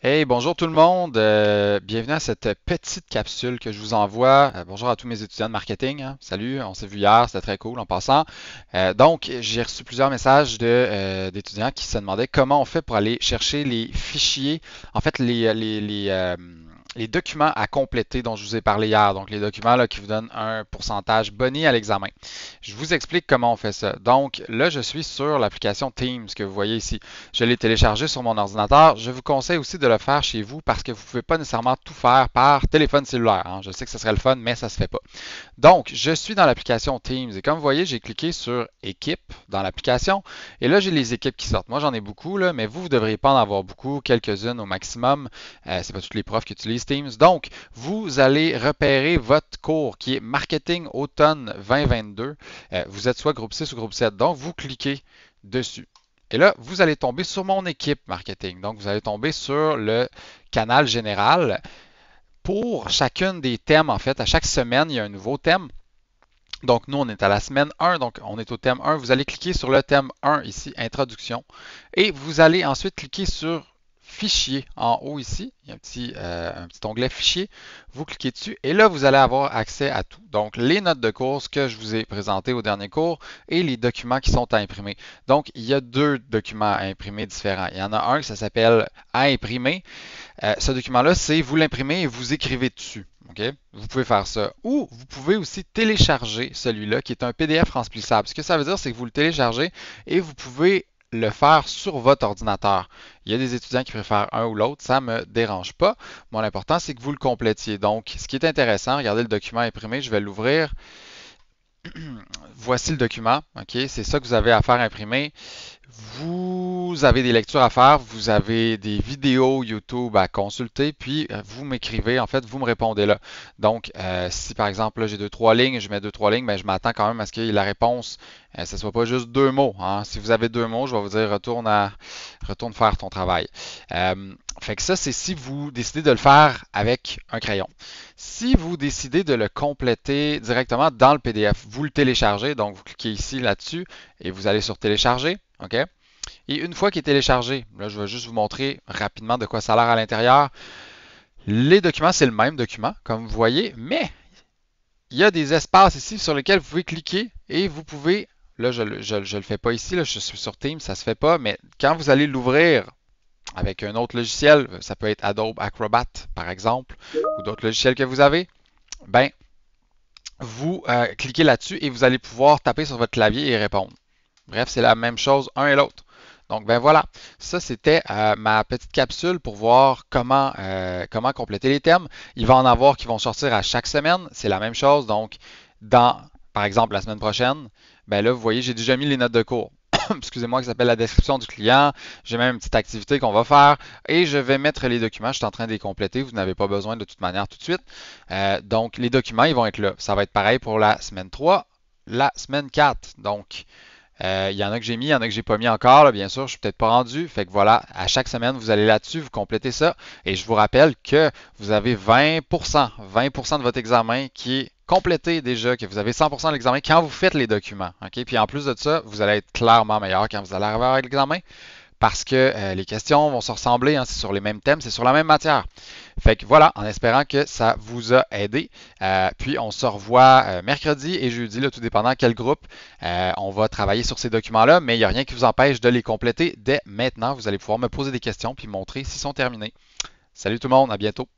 Hey, bonjour tout le monde. Bienvenue à cette petite capsule que je vous envoie. Bonjour à tous mes étudiants de marketing, hein. Salut, on s'est vu hier, c'était très cool en passant. Donc, j'ai reçu plusieurs messages d'étudiants qui se demandaient comment on fait pour aller chercher les fichiers, en fait les documents à compléter dont je vous ai parlé hier. Donc, les documents là, qui vous donnent un pourcentage boni à l'examen. Je vous explique comment on fait ça. Donc, là, je suis sur l'application Teams que vous voyez ici. Je l'ai téléchargé sur mon ordinateur. Je vous conseille aussi de le faire chez vous parce que vous ne pouvez pas nécessairement tout faire par téléphone cellulaire, hein. Je sais que ce serait le fun, mais ça ne se fait pas. Donc, je suis dans l'application Teams et comme vous voyez, j'ai cliqué sur Équipe dans l'application et là, j'ai les équipes qui sortent. Moi, j'en ai beaucoup, là, mais vous ne devriez pas en avoir beaucoup, quelques-unes au maximum. C'est pas tous les profs qui utilisent Teams. Donc, vous allez repérer votre cours qui est Marketing Automne 2022. Vous êtes soit groupe 6 ou groupe 7. Donc, vous cliquez dessus. Et là, vous allez tomber sur mon équipe marketing. Donc, vous allez tomber sur le canal général. Pour chacune des thèmes, en fait, à chaque semaine, il y a un nouveau thème. Donc, nous, on est à la semaine 1, donc on est au thème 1. Vous allez cliquer sur le thème 1 ici, Introduction. Et vous allez ensuite cliquer sur Fichier en haut ici. Il y a un petit onglet Fichier. Vous cliquez dessus et là, vous allez avoir accès à tout. Donc, les notes de course que je vous ai présentées au dernier cours et les documents qui sont à imprimer. Donc, il y a deux documents à imprimer différents. Il y en a un qui ça s'appelle à imprimer. Ce document-là, c'est vous l'imprimez et vous écrivez dessus. Okay? Vous pouvez faire ça. Ou vous pouvez aussi télécharger celui-là qui est un PDF remplissable. Ce que ça veut dire, c'est que vous le téléchargez et vous pouvez le faire sur votre ordinateur. Il y a des étudiants qui préfèrent un ou l'autre, ça ne me dérange pas. Moi, l'important, c'est que vous le complétiez. Donc, ce qui est intéressant, regardez le document imprimé, je vais l'ouvrir. Voici le document, ok? C'est ça que vous avez à faire imprimer. Vous avez des lectures à faire, vous avez des vidéos YouTube à consulter, puis vous m'écrivez, en fait, vous me répondez là. Donc, si par exemple, là, j'ai deux, trois lignes, je mets deux, trois lignes, mais je m'attends quand même à ce que la réponse, ce ne soit pas juste deux mots, hein. Si vous avez deux mots, je vais vous dire retourne faire ton travail. Fait que ça, c'est si vous décidez de le faire avec un crayon. Si vous décidez de le compléter directement dans le PDF, vous le téléchargez, donc vous cliquez ici là-dessus et vous allez sur télécharger, OK? Et une fois qu'il est téléchargé, là, je vais juste vous montrer rapidement de quoi ça a l'air à l'intérieur. Les documents, c'est le même document, comme vous voyez, mais il y a des espaces ici sur lesquels vous pouvez cliquer et vous pouvez, là, je ne le fais pas ici, là, je suis sur Teams, ça ne se fait pas, mais quand vous allez l'ouvrir avec un autre logiciel, ça peut être Adobe Acrobat, par exemple, ou d'autres logiciels que vous avez, ben, vous cliquez là-dessus et vous allez pouvoir taper sur votre clavier et répondre. Bref, c'est la même chose un et l'autre. Donc, ben voilà, ça c'était ma petite capsule pour voir comment compléter les thèmes. Il va en avoir qui vont sortir à chaque semaine, c'est la même chose. Donc, par exemple, la semaine prochaine, ben là, vous voyez, j'ai déjà mis les notes de cours. Excusez-moi, qui s'appelle la description du client. J'ai même une petite activité qu'on va faire et je vais mettre les documents. Je suis en train de les compléter. Vous n'avez pas besoin de toute manière tout de suite. Donc, les documents, ils vont être là. Ça va être pareil pour la semaine 3, la semaine 4. Donc, il y en a que j'ai mis, il y en a que j'ai pas mis encore, là, bien sûr, je suis peut-être pas rendu. Fait que voilà, à chaque semaine, vous allez là-dessus, vous complétez ça. Et je vous rappelle que vous avez 20% de votre examen qui est complété déjà, que vous avez 100% de l'examen quand vous faites les documents. OK? Puis en plus de ça, vous allez être clairement meilleur quand vous allez arriver avec l'examen parce que les questions vont se ressembler, hein, c'est sur les mêmes thèmes, c'est sur la même matière. Fait que voilà, en espérant que ça vous a aidé. Puis on se revoit mercredi et jeudi, là, tout dépendant quel groupe. On va travailler sur ces documents-là, mais il n'y a rien qui vous empêche de les compléter dès maintenant. Vous allez pouvoir me poser des questions puis montrer s'ils sont terminés. Salut tout le monde, à bientôt.